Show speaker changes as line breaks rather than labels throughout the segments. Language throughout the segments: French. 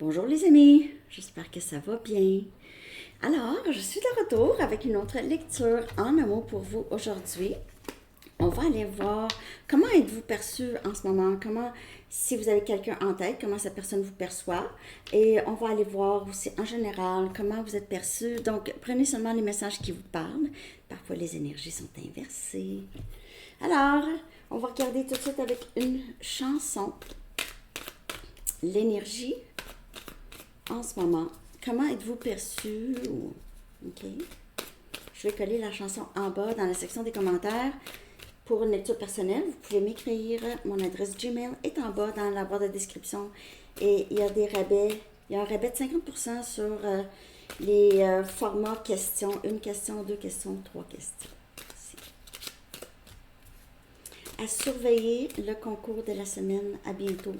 Bonjour les amis, j'espère que ça va bien. Alors, je suis de retour avec une autre lecture en amour pour vous aujourd'hui. On va aller voir comment êtes-vous perçu en ce moment, comment, si vous avez quelqu'un en tête, comment cette personne vous perçoit. Et on va aller voir aussi en général comment vous êtes perçu. Donc, prenez seulement les messages qui vous parlent. Parfois, les énergies sont inversées. Alors, on va regarder tout de suite avec une chanson. L'énergie en ce moment. Comment êtes-vous perçu? OK. Je vais coller la chanson en bas dans la section des commentaires. Pour une lecture personnelle, vous pouvez m'écrire. Mon adresse Gmail est en bas dans la barre de description. Et il y a des rabais. Il y a un rabais de 50% sur les formats questions. Une question, deux questions, trois questions. Ici. À surveiller le concours de la semaine à bientôt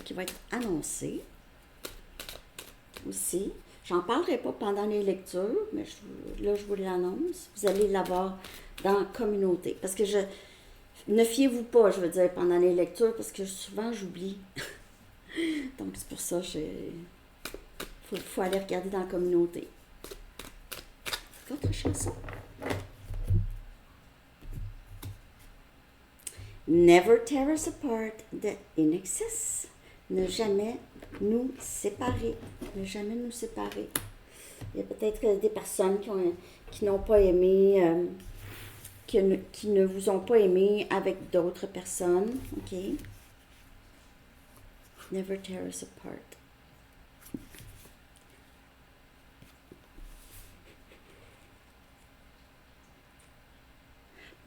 qui va être annoncé. Aussi. J'en parlerai pas pendant les lectures, mais là, je vous l'annonce. Vous allez l'avoir dans la communauté. Parce que ne fiez-vous pas, je veux dire, pendant les lectures, parce que souvent, j'oublie. Donc, c'est pour ça que faut aller regarder dans la communauté. Votre chanson. Never tear us apart de In Excess. Ne jamais nous séparer. Ne jamais nous séparer. Il y a peut-être des personnes qui n'ont pas aimé, qui ne vous ont pas aimé avec d'autres personnes. OK? Never tear us apart.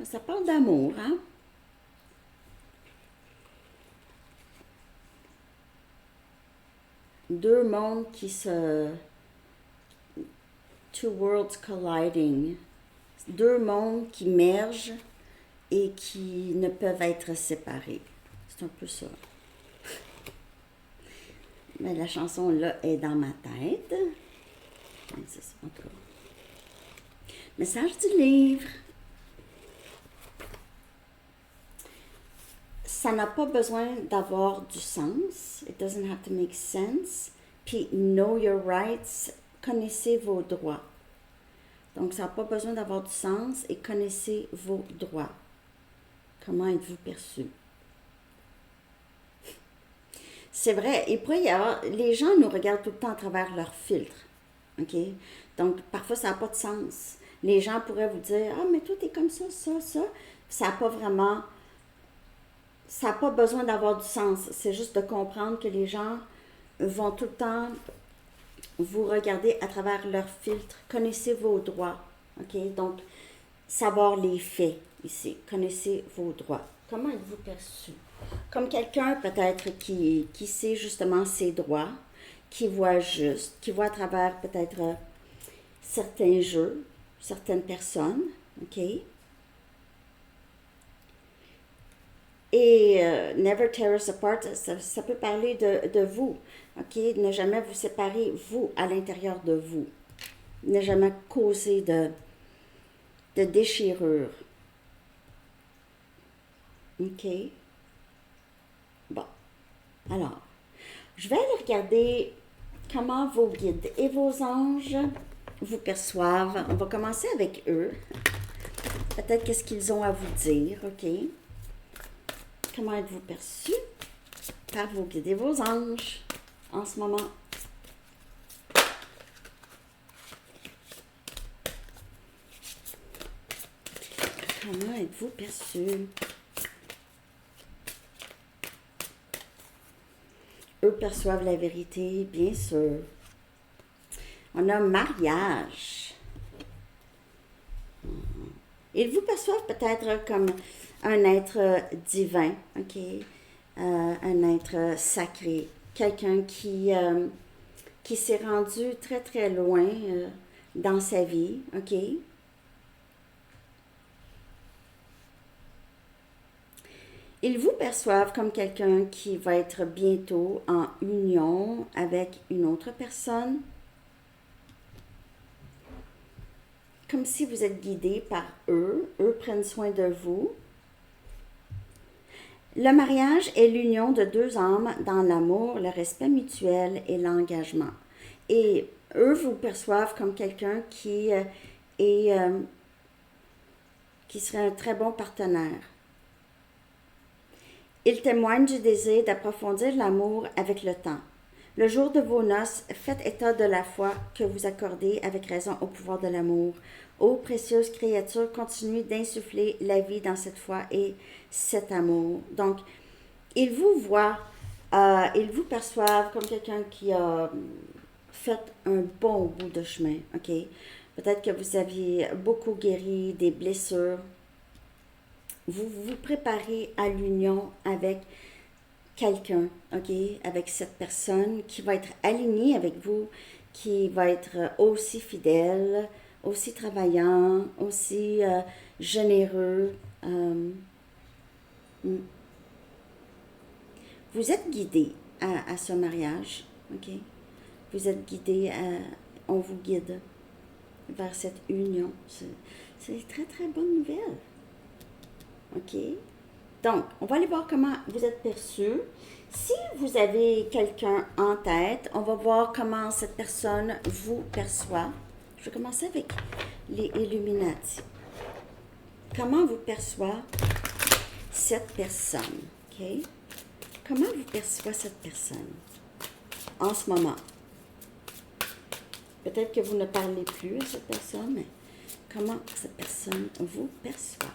Ça parle d'amour, hein? Deux mondes Two worlds colliding. Deux mondes qui mergent et qui ne peuvent être séparés. C'est un peu ça. Mais la chanson là est dans ma tête. C'est ça, en tout cas. Message du livre. Ça n'a pas besoin d'avoir du sens. It doesn't have to make sense. Puis, know your rights. Connaissez vos droits. Donc, ça n'a pas besoin d'avoir du sens et connaissez vos droits. Comment êtes-vous perçu? C'est vrai, et puis les gens nous regardent tout le temps à travers leur filtre. OK? Donc, parfois, ça n'a pas de sens. Les gens pourraient vous dire, ah, mais toi, t'es comme ça, ça, ça. Ça n'a pas vraiment... Ça n'a pas besoin d'avoir du sens. C'est juste de comprendre que les gens vont tout le temps vous regarder à travers leur filtre. Connaissez vos droits. OK? Donc, savoir les faits ici. Connaissez vos droits. Comment êtes-vous perçu? Comme quelqu'un peut-être qui sait justement ses droits, qui voit juste, qui voit à travers peut-être certains jeux, certaines personnes. OK? Et never tear us apart, ça peut parler de vous. OK? Ne jamais vous séparer, vous, à l'intérieur de vous. Ne jamais causer de déchirure. OK? Bon. Alors, je vais aller regarder comment vos guides et vos anges vous perçoivent. On va commencer avec eux. Peut-être qu'est-ce qu'ils ont à vous dire. OK? Comment êtes-vous perçu par vos guides et vos anges en ce moment? Comment êtes-vous perçu? Eux perçoivent la vérité, bien sûr. On a mariage. Ils vous perçoivent peut-être comme un être divin, OK? Un être sacré. Quelqu'un qui s'est rendu très, très loin dans sa vie, OK? Ils vous perçoivent comme quelqu'un qui va être bientôt en union avec une autre personne. Comme si vous êtes guidé par eux. Eux prennent soin de vous. Le mariage est l'union de deux âmes dans l'amour, le respect mutuel et l'engagement. Et eux vous perçoivent comme quelqu'un est, qui serait un très bon partenaire. Ils témoignent du désir d'approfondir l'amour avec le temps. Le jour de vos noces, faites état de la foi que vous accordez avec raison au pouvoir de l'amour. Ô précieuse créature, continuez d'insuffler la vie dans cette foi et cet amour. Donc, ils vous voient, ils vous perçoivent comme quelqu'un qui a fait un bon bout de chemin, ok? Peut-être que vous aviez beaucoup guéri des blessures. Vous vous préparez à l'union avec quelqu'un, ok? Avec cette personne qui va être alignée avec vous, qui va être aussi fidèle, aussi travaillant, aussi généreux. Vous êtes guidé à ce mariage, ok? Vous êtes guidé, on vous guide vers cette union. C'est une très très bonne nouvelle, ok? Donc, on va aller voir comment vous êtes perçu. Si vous avez quelqu'un en tête, on va voir comment cette personne vous perçoit. Je vais commencer avec les Illuminati. Comment vous perçoit cette personne, ok? Comment vous perçoit cette personne en ce moment? Peut-être que vous ne parlez plus à cette personne, mais comment cette personne vous perçoit?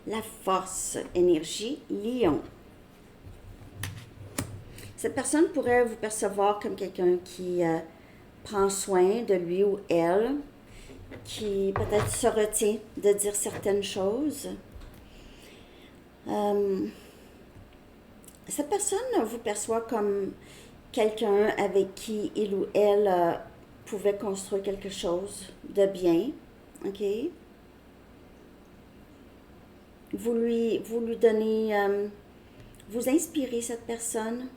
La force, énergie, lion. Cette personne pourrait vous percevoir comme quelqu'un qui prend soin de lui ou elle, qui peut-être se retient de dire certaines choses. Cette personne vous perçoit comme quelqu'un avec qui il ou elle pouvait construire quelque chose de bien, ok? Vous lui donnez, vous inspirez cette personne,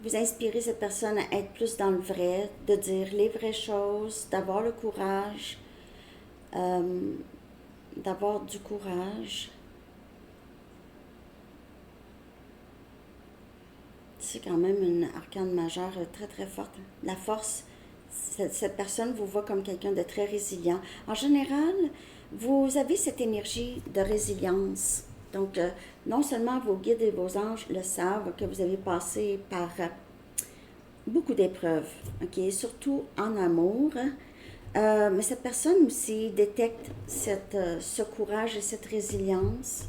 vous inspirez cette personne à être plus dans le vrai, de dire les vraies choses, d'avoir le courage, d'avoir du courage. C'est quand même une arcane majeure très très forte. La force, cette personne vous voit comme quelqu'un de très résilient. En général, vous avez cette énergie de résilience. Donc, non seulement vos guides et vos anges le savent que vous avez passé par beaucoup d'épreuves, ok, surtout en amour, mais cette personne aussi détecte ce courage et cette résilience.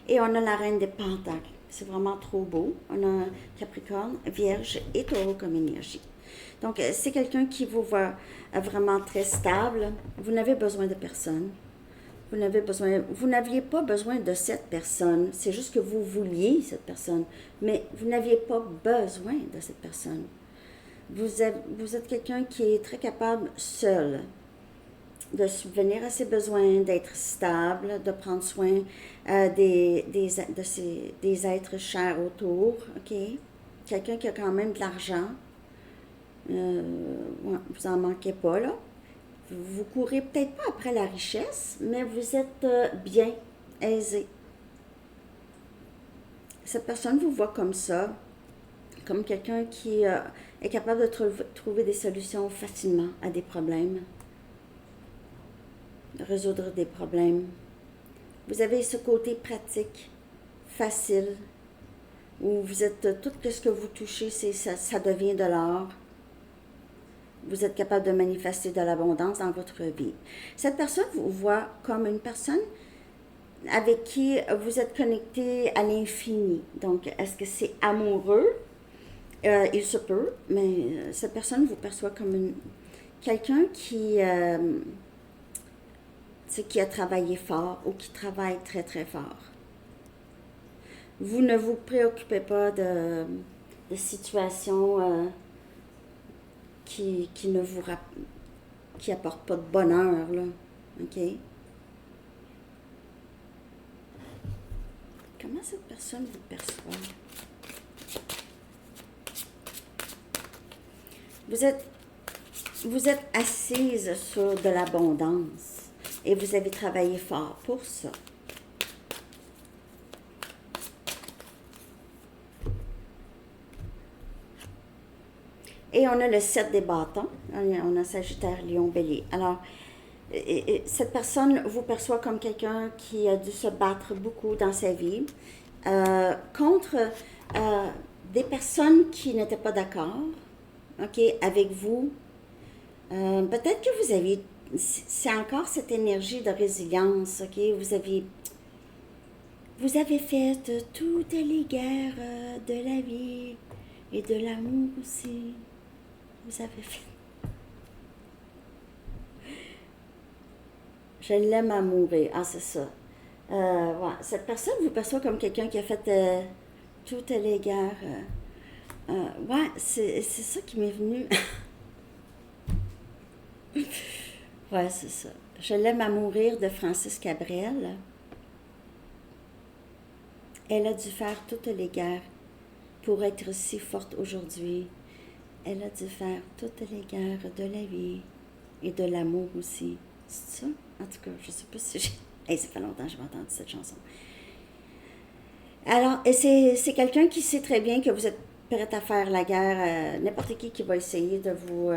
Et on a la reine des pentacles. C'est vraiment trop beau. On a Capricorne, Vierge et Taureau comme énergie. Donc, c'est quelqu'un qui vous voit vraiment très stable. Vous n'avez besoin de personne. Vous n'aviez pas besoin de cette personne. C'est juste que vous vouliez cette personne. Mais vous n'aviez pas besoin de cette personne. Vous êtes quelqu'un qui est très capable seul de subvenir à ses besoins, d'être stable, de prendre soin des êtres chers autour, ok? Quelqu'un qui a quand même de l'argent, vous en manquez pas, là. Vous courez peut-être pas après la richesse, mais vous êtes bien, aisé. Cette personne vous voit comme ça, comme quelqu'un qui est capable de trouver des solutions facilement à des problèmes, résoudre des problèmes. Vous avez ce côté pratique, facile, où vous êtes, tout ce que vous touchez, ça devient de l'or. Vous êtes capable de manifester de l'abondance dans votre vie. Cette personne vous voit comme une personne avec qui vous êtes connecté à l'infini. Donc, est-ce que c'est amoureux? Il se peut, mais cette personne vous perçoit comme quelqu'un qui a travaillé fort ou qui travaille très, très fort. Vous ne vous préoccupez pas de situations qui apportent pas de bonheur, là. OK? Comment cette personne vous perçoit? Vous êtes vous êtes assise sur de l'abondance et vous avez travaillé fort pour ça. Et on a le 7 des bâtons. On a Sagittaire, Lion, Bélier. Alors, cette personne vous perçoit comme quelqu'un qui a dû se battre beaucoup dans sa vie contre des personnes qui n'étaient pas d'accord, OK, avec vous. Peut-être que vous avez... C'est encore cette énergie de résilience, OK? Vous avez fait toutes les guerres de la vie et de l'amour aussi. Vous avez fait. Je l'aime à mourir. Ah, c'est ça. Ouais. Cette personne vous perçoit comme quelqu'un qui a fait toutes les guerres. Ouais, c'est ça qui m'est venu. Ouais, c'est ça. Je l'aime à mourir de Francis Cabrel. Elle a dû faire toutes les guerres pour être si forte aujourd'hui. Elle a dû faire toutes les guerres de la vie et de l'amour aussi. C'est ça? En tout cas, je ne sais pas si j'ai... Hey, ça fait longtemps que j'ai entendu cette chanson. Alors, et c'est quelqu'un qui sait très bien que vous êtes prête à faire la guerre à n'importe qui va essayer de vous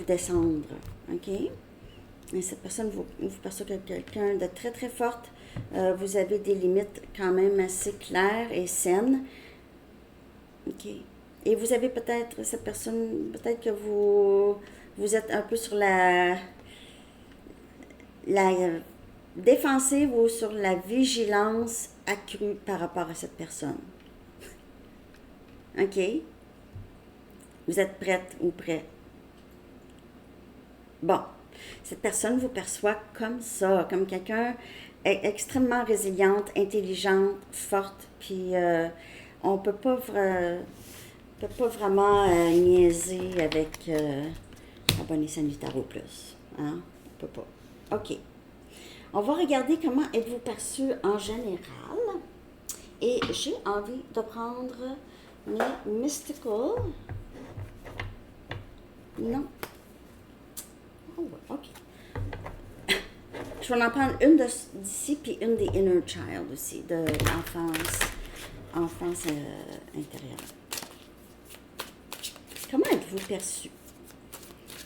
descendre. OK? Et cette personne vous perçoit comme quelqu'un de très, très forte. Vous avez des limites quand même assez claires et saines. OK? Et vous avez peut-être, cette personne, peut-être que vous êtes un peu sur la défensive ou sur la vigilance accrue par rapport à cette personne. OK? Vous êtes prête ou prêt? Bon, cette personne vous perçoit comme ça, comme quelqu'un extrêmement résiliente, intelligente, forte, puis on peut pas vraiment niaiser avec abonné sanitaire au plus. Hein? On peut pas. OK. On va regarder comment êtes-vous perçu en général. Et j'ai envie de prendre mes Mystical. Non. Oh, OK. Je vais en prendre une d'ici, puis une des Inner Child aussi, de l'enfance intérieure. Comment êtes-vous perçu?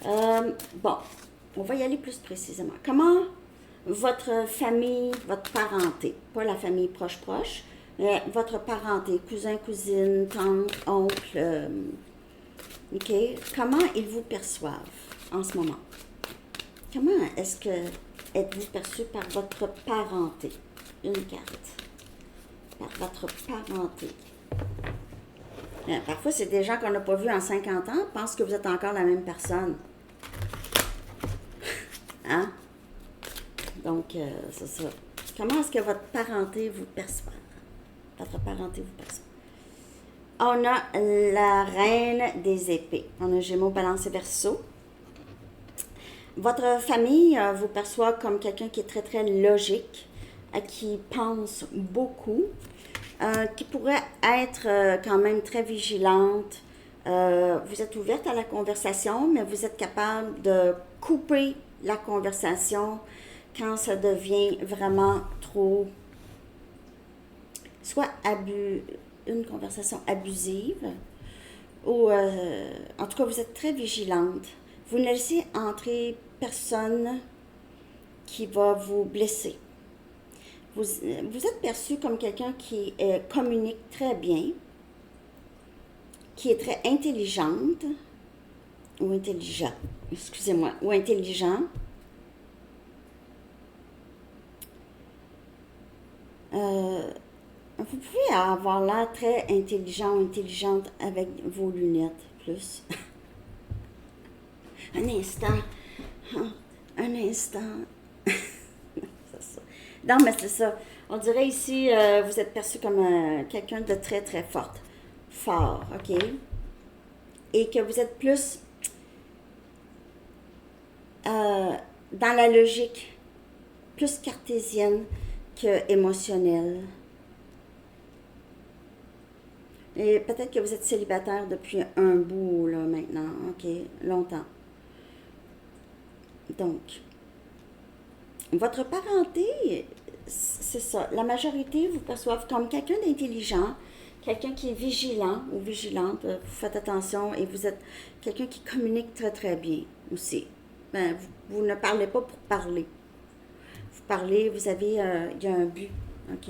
Bon, on va y aller plus précisément. Comment votre famille, votre parenté, pas la famille proche, mais votre parenté, cousin, cousine, tante, oncle, OK? Comment ils vous perçoivent en ce moment? Comment est-ce que êtes-vous perçu par votre parenté? Une carte. Par votre parenté. Bien, parfois, c'est des gens qu'on n'a pas vus en 50 ans, pensent que vous êtes encore la même personne. Hein? Donc, c'est ça. Comment est-ce que votre parenté vous perçoit? Votre parenté vous perçoit. On a la reine des épées. On a Gémeaux, Balance et Verseau. Votre famille vous perçoit comme quelqu'un qui est très, très logique, qui pense beaucoup, qui pourrait être quand même très vigilante. Vous êtes ouverte à la conversation, mais vous êtes capable de couper la conversation quand ça devient vraiment trop, soit une conversation abusive, ou en tout cas, vous êtes très vigilante. Vous ne laissez entrer personne qui va vous blesser. Vous êtes perçu comme quelqu'un qui communique très bien, qui est très intelligente, ou intelligent, excusez-moi, ou intelligent. Vous pouvez avoir l'air très intelligent ou intelligente avec vos lunettes, plus. Un instant. Un instant. C'est ça. Non, mais c'est ça. On dirait ici, vous êtes perçu comme quelqu'un de très, très fort, OK? Et que vous êtes plus dans la logique, plus cartésienne que émotionnelle. Et peut-être que vous êtes célibataire depuis un bout, là, maintenant. OK, longtemps. Donc, votre parenté, c'est ça. La majorité vous perçoivent comme quelqu'un d'intelligent, quelqu'un qui est vigilant ou vigilante. Vous faites attention et vous êtes quelqu'un qui communique très, très bien aussi. Ben, vous ne parlez pas pour parler. Vous parlez, vous avez, il y a un but. OK?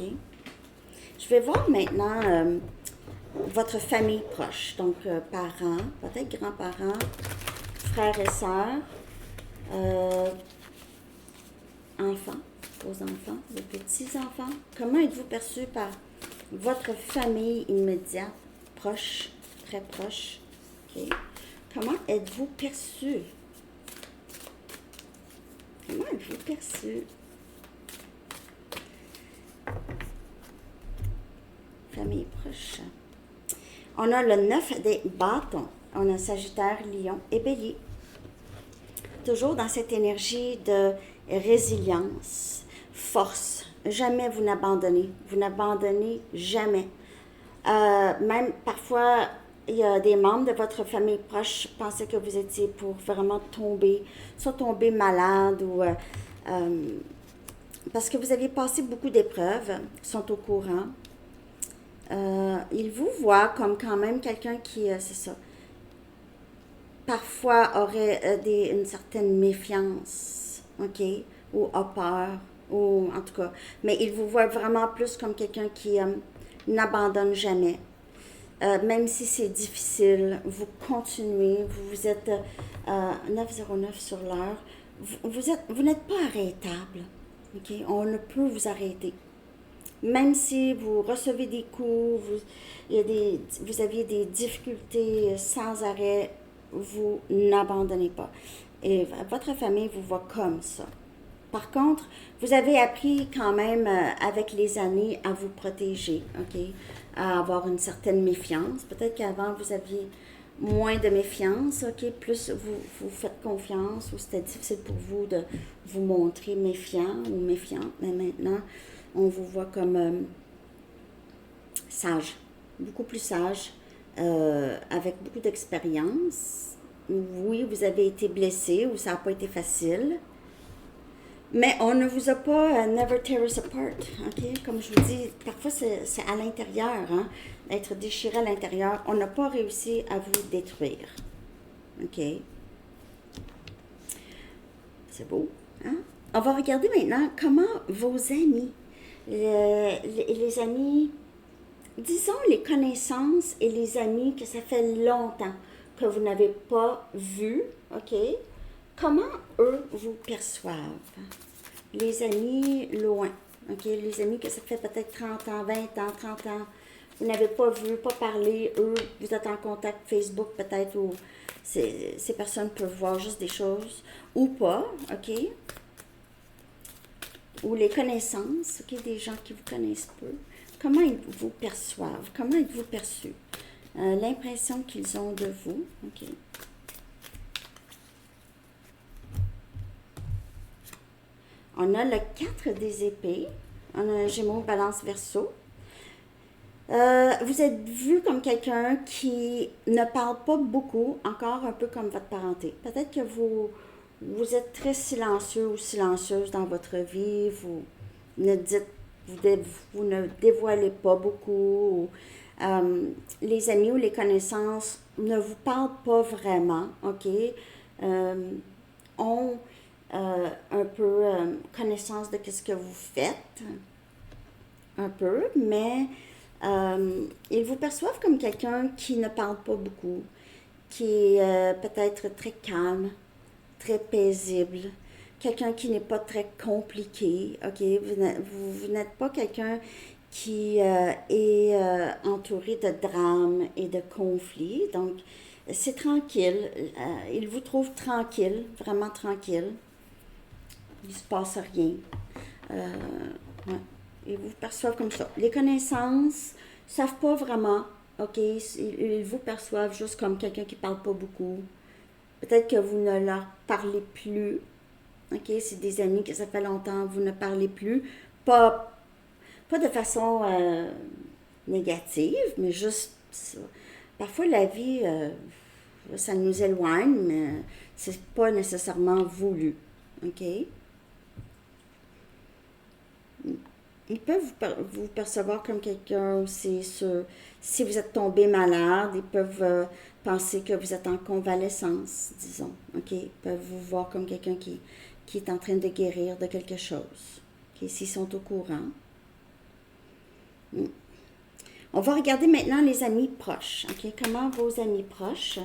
Je vais voir maintenant votre famille proche. Donc, parents, peut-être grands-parents, frères et sœurs, euh, enfants, vos enfants, vos petits-enfants. Comment êtes-vous perçu par votre famille immédiate, proche, très proche? OK? Comment êtes-vous perçu? Comment êtes-vous perçu? Famille proche. On a le 9 des bâtons. On a Sagittaire, Lion et Bélier. Toujours dans cette énergie de résilience, force. Jamais vous n'abandonnez. Vous n'abandonnez jamais. Même parfois, il y a des membres de votre famille proche qui pensaient que vous étiez pour vraiment tomber, soit tomber malade ou parce que vous aviez passé beaucoup d'épreuves, sont au courant. Ils vous voient comme quand même quelqu'un qui, c'est ça, parfois aurait une certaine méfiance, OK, ou a peur, ou en tout cas. Mais ils vous voient vraiment plus comme quelqu'un qui n'abandonne jamais. Même si c'est difficile, vous continuez, vous êtes 9:09 sur l'heure, vous n'êtes pas arrêtable, OK? On ne peut vous arrêter. Même si vous recevez des coups, vous aviez des difficultés sans arrêt, vous n'abandonnez pas. Et votre famille vous voit comme ça. Par contre, vous avez appris quand même avec les années à vous protéger, OK? À avoir une certaine méfiance. Peut-être qu'avant, vous aviez moins de méfiance, OK? Plus vous faites confiance ou c'était difficile pour vous de vous montrer méfiant ou méfiante. Mais maintenant, on vous voit comme sage, beaucoup plus sage, avec beaucoup d'expérience. Oui, vous avez été blessé ou ça n'a pas été facile. Mais on ne vous a pas never tear us apart, OK? Comme je vous dis, parfois c'est à l'intérieur, hein, d'être déchiré à l'intérieur. On n'a pas réussi à vous détruire, OK? C'est beau, hein? On va regarder maintenant comment vos amis, les amis, disons les connaissances et les amis que ça fait longtemps que vous n'avez pas vus, OK? Comment eux vous perçoivent? Les amis loin, OK? Les amis que ça fait peut-être 30 ans, 20 ans, 30 ans, vous n'avez pas vu, pas parlé, eux, vous êtes en contact Facebook peut-être, où ces personnes peuvent voir juste des choses, ou pas, OK? Ou les connaissances, OK? Des gens qui vous connaissent peu. Comment ils vous perçoivent? Comment êtes-vous perçu? L'impression qu'ils ont de vous, OK? On a le 4 des épées. On a un Gémeaux, Balance, Verseau. Vous êtes vu comme quelqu'un qui ne parle pas beaucoup, encore un peu comme votre parenté. Peut-être que vous êtes très silencieux ou silencieuse dans votre vie. Ne dites, vous ne dévoilez pas beaucoup. Les amis ou les connaissances ne vous parlent pas vraiment, OK? Ont un peu connaissance de ce que vous faites, un peu, mais ils vous perçoivent comme quelqu'un qui ne parle pas beaucoup, qui est peut-être très calme, très paisible, quelqu'un qui n'est pas très compliqué, ok? Vous n'êtes pas quelqu'un qui est entouré de drames et de conflits, donc c'est tranquille, il vous trouve tranquille, vraiment tranquille, il ne se passe rien. Ouais. Ils vous perçoivent comme ça. Les connaissances ne savent pas vraiment, ok? Ils vous perçoivent juste comme quelqu'un qui ne parle pas beaucoup. Peut-être que vous ne leur parlez plus, ok? C'est des amis que ça fait longtemps, vous ne parlez plus. Pas de façon négative, mais juste, ça. Parfois, la vie, ça nous éloigne, mais c'est pas nécessairement voulu. OK? Ils peuvent vous percevoir comme quelqu'un aussi si vous êtes tombé malade, ils peuvent penser que vous êtes en convalescence, disons. OK? Ils peuvent vous voir comme quelqu'un qui est en train de guérir de quelque chose. OK? S'ils sont au courant. On va regarder maintenant les amis proches. OK? Comment vos amis proches,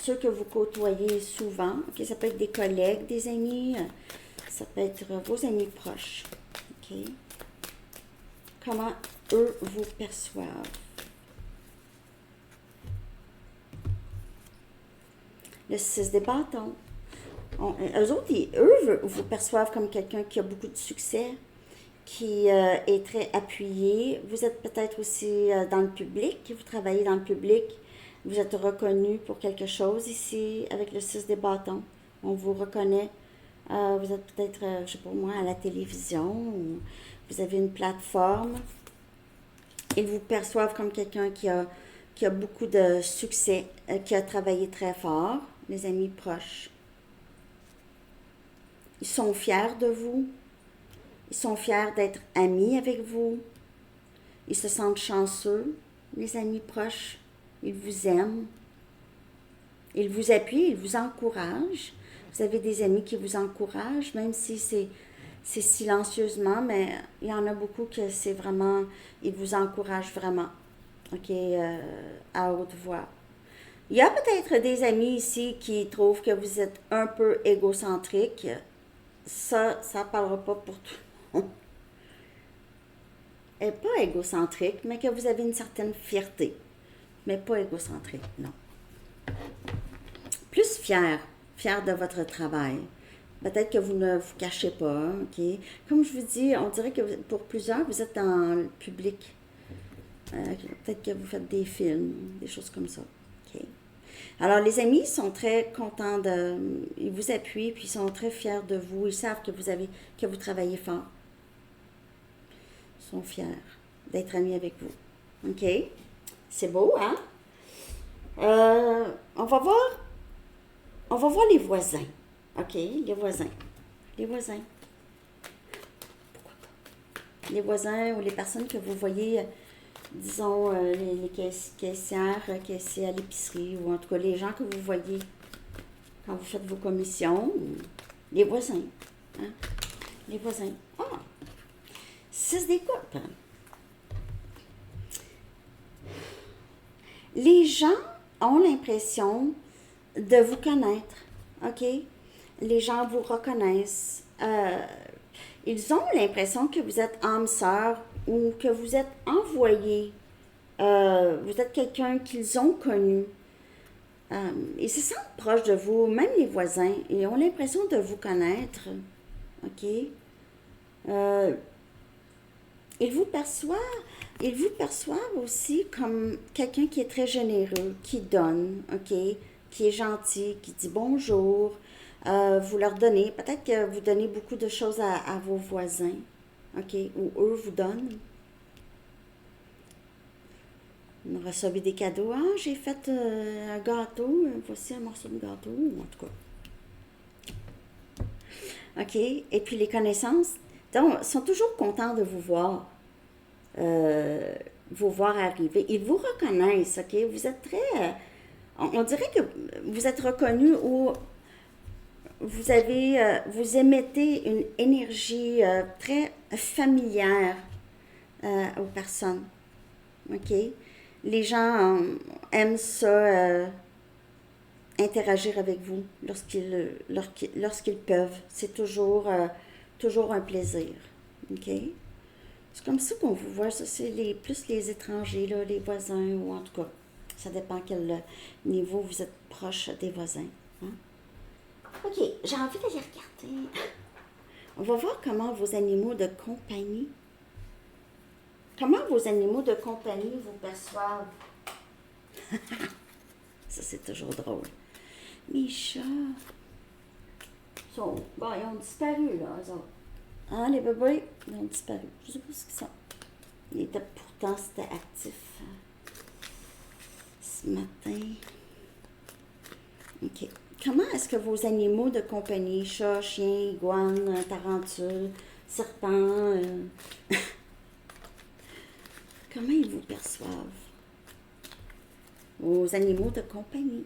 ceux que vous côtoyez souvent, OK? Ça peut être des collègues, des amis, ça peut être vos amis proches. OK? Comment eux vous perçoivent. Le 6 des bâtons. Eux autres, eux vous perçoivent comme quelqu'un qui a beaucoup de succès, qui est très appuyé. Vous êtes peut-être aussi dans le public, vous travaillez dans le public, vous êtes reconnu pour quelque chose ici avec le 6 des bâtons. On vous reconnaît. Vous êtes peut-être, je sais pas moi, à la télévision, ou vous avez une plateforme. Ils vous perçoivent comme quelqu'un qui a beaucoup de succès, qui a travaillé très fort, les amis proches. Ils sont fiers de vous. Ils sont fiers d'être amis avec vous. Ils se sentent chanceux, les amis proches. Ils vous aiment. Ils vous appuient, ils vous encouragent. Vous avez des amis qui vous encouragent, même si c'est silencieusement, mais il y en a beaucoup que c'est vraiment, ils vous encouragent vraiment, OK, à haute voix. Il y a peut-être des amis ici qui trouvent que vous êtes un peu égocentrique. Ça ne parlera pas pour tout le monde. Et pas égocentrique, mais que vous avez une certaine fierté. Mais pas égocentrique, non. Plus fier de votre travail. Peut-être que vous ne vous cachez pas, OK? Comme je vous dis, on dirait que pour plusieurs, vous êtes dans le public. Peut-être que vous faites des films, des choses comme ça, OK? Alors, les amis sont très contents ils vous appuient, puis ils sont très fiers de vous. Ils savent que vous travaillez fort. Ils sont fiers d'être amis avec vous, OK? C'est beau, hein? On va voir les voisins. OK, les voisins. Les voisins. Pourquoi pas? Les voisins ou les personnes que vous voyez, disons, les caissières, caissiers à l'épicerie, ou en tout cas les gens que vous voyez quand vous faites vos commissions. Les voisins. Hein? Les voisins. Ah! 6 des coupes. Les gens ont l'impression de vous connaître. OK? Les gens vous reconnaissent. Ils ont l'impression que vous êtes âme sœur ou que vous êtes envoyé. Vous êtes quelqu'un qu'ils ont connu. Ils se sentent proches de vous, même les voisins. Ils ont l'impression de vous connaître. OK? Ils vous perçoivent aussi comme quelqu'un qui est très généreux, qui donne, OK? Qui est gentil, qui dit bonjour. Vous leur donnez, peut-être que vous donnez beaucoup de choses à vos voisins, OK? Ou eux vous donnent. Vous recevez des cadeaux. Ah, j'ai fait un gâteau, voici un morceau de gâteau, en tout cas. OK? Et puis les connaissances, donc, sont toujours contents de vous voir arriver. Ils vous reconnaissent, OK? Vous êtes très... on dirait que vous êtes reconnu ou vous émettez une énergie très familière aux personnes. OK? Les gens aiment ça, interagir avec vous lorsqu'ils peuvent. C'est toujours un plaisir. OK? C'est comme ça qu'on vous voit. Ça, c'est plus les étrangers, là, les voisins, ou en tout cas, ça dépend quel niveau vous êtes proche des voisins. Hein? OK, j'ai envie d'aller regarder. On va voir comment vos animaux de compagnie vous perçoivent. Ça, c'est toujours drôle. Mes chats ils ont disparu, là, eux autres. Hein, les bébés, ils ont disparu. Je ne sais pas ce qu'ils sont. Pourtant, c'était actif. ce matin. OK. Comment est-ce que vos animaux de compagnie, chat, chien, iguane, tarentule, serpent, comment ils vous perçoivent? Vos animaux de compagnie.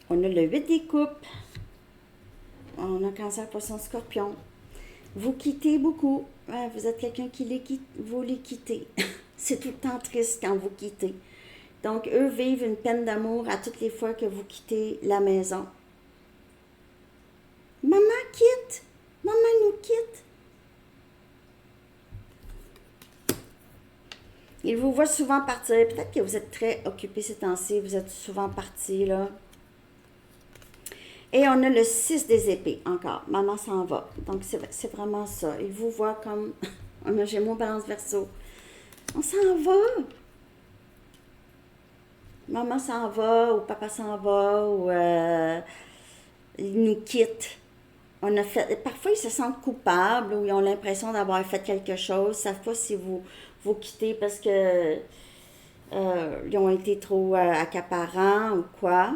On a le 8 des coupes. On a Cancer, Poisson, Scorpion. Vous quittez beaucoup. Ouais, vous êtes quelqu'un qui vous les quittez. C'est tout le temps triste quand vous quittez. Donc, eux vivent une peine d'amour à toutes les fois que vous quittez la maison. Maman quitte. Maman nous quitte. Ils vous voient souvent partir. Peut-être que vous êtes très occupé ces temps-ci. Vous êtes souvent partis, là. Et on a le 6 des épées encore. Maman s'en va. Donc, c'est vraiment ça. Ils vous voient comme... On a Gémeaux, Balance, Verseau. On s'en va. Maman s'en va ou papa s'en va ou ils nous quittent. Parfois, ils se sentent coupables ou ils ont l'impression d'avoir fait quelque chose. Ils ne savent pas si vous quittez parce que ils ont été trop accaparants ou quoi.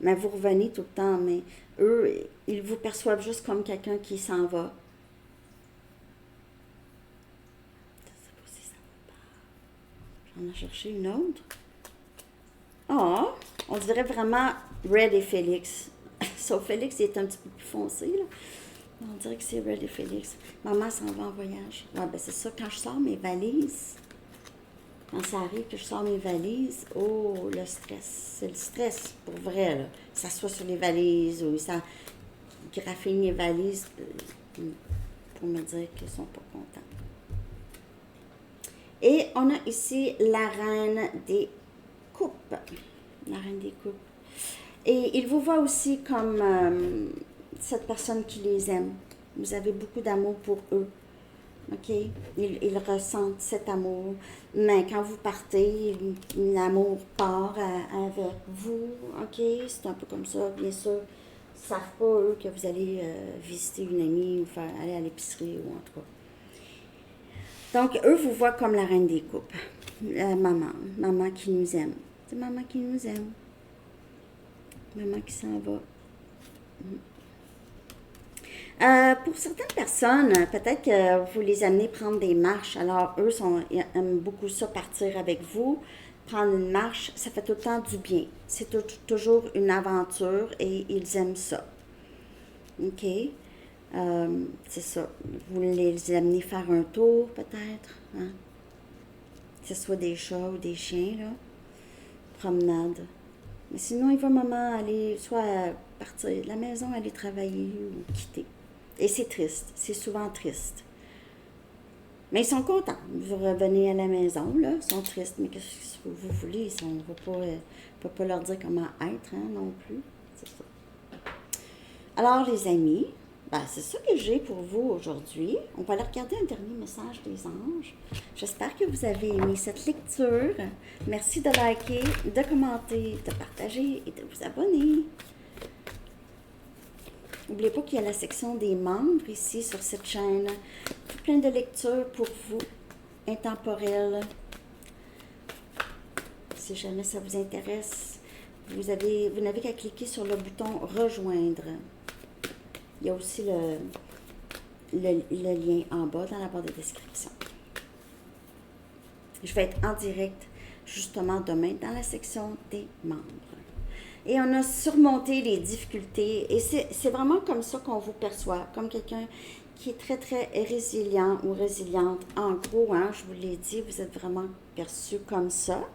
Mais vous revenez tout le temps. Mais eux, ils vous perçoivent juste comme quelqu'un qui s'en va. Je ne sais pas si ça va pas. J'en ai cherché une autre. Ah, on dirait vraiment Red et Félix. Sauf Félix, il est un petit peu plus foncé, là. On dirait que c'est Red et Félix. Maman s'en va en voyage. Ouais, ben c'est ça. Quand je sors mes valises, quand ça arrive que je sors mes valises, oh, le stress. C'est le stress, pour vrai, là. Ça soit sur les valises ou ça graphine les valises pour me dire qu'ils sont pas contents. Et on a ici la reine des coupes. La reine des coupes. Et il vous voit aussi comme cette personne qui les aime. Vous avez beaucoup d'amour pour eux. OK? Ils ressentent cet amour. Mais quand vous partez, l'amour part avec vous. OK? C'est un peu comme ça. Bien sûr, ils ne savent pas, eux, que vous allez visiter une amie ou aller à l'épicerie ou en tout cas. Donc, eux vous voient comme la reine des coupes. Maman. Maman qui nous aime. C'est maman qui nous aime. Maman qui s'en va. Pour certaines personnes, peut-être que vous les amenez prendre des marches. Alors, eux ils aiment beaucoup ça, partir avec vous. Prendre une marche, ça fait tout le temps du bien. C'est toujours une aventure et ils aiment ça. OK? C'est ça. Vous les amenez faire un tour, peut-être. Hein? Que ce soit des chats ou des chiens, là. Promenade. Mais sinon, il va maman aller soit partir de la maison, aller travailler ou quitter. Et c'est triste. C'est souvent triste. Mais ils sont contents. Vous revenez à la maison, là. Ils sont tristes. Mais qu'est-ce que vous voulez? On ne peut pas leur dire comment être, hein, non plus. C'est ça. Alors, les amis, c'est ça que j'ai pour vous aujourd'hui. On va aller regarder un dernier message des anges. J'espère que vous avez aimé cette lecture. Merci de liker, de commenter, de partager et de vous abonner. N'oubliez pas qu'il y a la section des membres ici sur cette chaîne. Tout plein de lectures pour vous, intemporelles. Si jamais ça vous intéresse, vous n'avez qu'à cliquer sur le bouton « Rejoindre ». Il y a aussi le lien en bas dans la barre de description. Je vais être en direct justement demain dans la section des membres. Et on a surmonté les difficultés et c'est vraiment comme ça qu'on vous perçoit, comme quelqu'un qui est très, très résilient ou résiliente. En gros, hein, je vous l'ai dit, vous êtes vraiment perçu comme ça.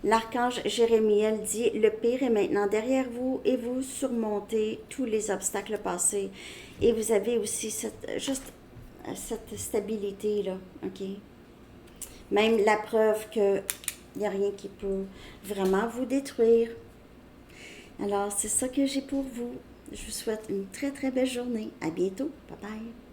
L'archange Jérémiel dit « Le pire est maintenant derrière vous et vous surmontez tous les obstacles passés. » Et vous avez aussi cette stabilité-là, OK? Même la preuve qu'il n'y a rien qui peut vraiment vous détruire. Alors, c'est ça que j'ai pour vous. Je vous souhaite une très, très belle journée. À bientôt. Bye bye.